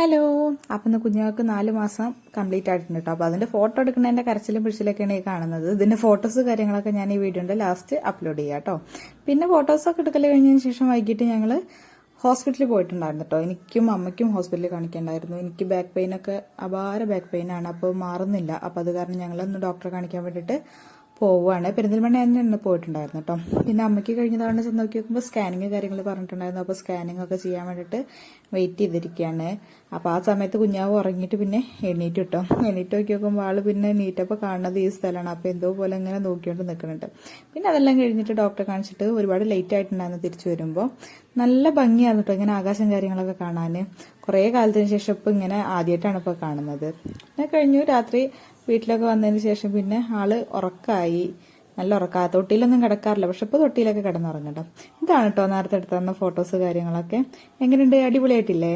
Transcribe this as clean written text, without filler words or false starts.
Hello. അപ്പം ഇന്ന് കുഞ്ഞുങ്ങൾക്ക് 4 മാസം കംപ്ലീറ്റ് ആയിട്ടുണ്ട് കേട്ടോ. അപ്പോൾ അതിന്റെ ഫോട്ടോ എടുക്കുന്നതിന്റെ കരച്ചിലും പിടിച്ചിലൊക്കെയാണ് ഈ കാണുന്നത്. ഇതിന്റെ ഫോട്ടോസ് കാര്യങ്ങളൊക്കെ ഞാൻ ഈ വീഡിയോന്റെ ലാസ്റ്റ് അപ്ലോഡ് ചെയ്യാം കേട്ടോ. പിന്നെ ഫോട്ടോസൊക്കെ എടുക്കൽ കഴിഞ്ഞതിന് ശേഷം വൈകിട്ട് ഞങ്ങൾ ഹോസ്പിറ്റലിൽ പോയിട്ടുണ്ടായിരുന്നു കേട്ടോ. എനിക്കും അമ്മയ്ക്കും ഹോസ്പിറ്റലിൽ കാണിക്കേണ്ടായിരുന്നു. എനിക്ക് ബാക്ക് പെയിൻ ഒക്കെ അപാര ബാക്ക് പെയിൻ ആണ്. അപ്പോൾ മാറുന്നില്ല. അപ്പോൾ അത് കാരണം ഞങ്ങളൊന്ന് ഡോക്ടറെ കാണിക്കാൻ വേണ്ടിയിട്ട് പോവുകയാണ്. പെരിന്തൽമണ്ണ തന്നെയാണ് പോയിട്ടുണ്ടായിരുന്നു കേട്ടോ. പിന്നെ അമ്മയ്ക്ക് കഴിഞ്ഞ തവണ ചെന്ന് നോക്കി നോക്കുമ്പോൾ സ്കാനിങ് കാര്യങ്ങൾ പറഞ്ഞിട്ടുണ്ടായിരുന്നു. അപ്പോൾ സ്കാനിങ് ഒക്കെ ചെയ്യാൻ വേണ്ടിയിട്ട് വെയിറ്റ് ചെയ്തിരിക്കുകയാണ്. അപ്പോൾ ആ സമയത്ത് കുഞ്ഞാവ് ഉറങ്ങിയിട്ട് പിന്നെ എണീറ്റ് കിട്ടോ. എണീറ്റ് നോക്കി നോക്കുമ്പോൾ ആള് പിന്നെ എണീറ്റപ്പോൾ കാണുന്നത് ഈ സ്ഥലമാണ്. അപ്പോൾ എന്തോ പോലെ ഇങ്ങനെ നോക്കിക്കൊണ്ട് നിൽക്കുന്നുണ്ട്. പിന്നെ അതെല്ലാം കഴിഞ്ഞിട്ട് ഡോക്ടറെ കാണിച്ചിട്ട് ഒരുപാട് ലേറ്റ് ആയിട്ടുണ്ടായിരുന്നു തിരിച്ചു വരുമ്പോൾ. നല്ല ഭംഗിയായിരുന്നു കേട്ടോ ഇങ്ങനെ ആകാശം കാര്യങ്ങളൊക്കെ കാണാൻ. കുറേ കാലത്തിന് ശേഷം ഇപ്പം ഇങ്ങനെ ആദ്യമായിട്ടാണ് ഇപ്പോൾ കാണുന്നത്. പിന്നെ കഴിഞ്ഞു രാത്രി വീട്ടിലൊക്കെ വന്നതിന് ശേഷം പിന്നെ ആള് ഉറക്കമായി. നല്ല ഉറക്കാ. തൊട്ടിയിലൊന്നും കിടക്കാറില്ല. പക്ഷെ ഇപ്പോൾ തൊട്ടിയിലൊക്കെ കിടന്നുറങ്ങട്ടോ. ഇതാണ് കേട്ടോ നേരത്തെ എടുത്ത് തന്ന ഫോട്ടോസ് കാര്യങ്ങളൊക്കെ. എങ്ങനെയുണ്ട്? അടിപൊളിയായിട്ടില്ലേ?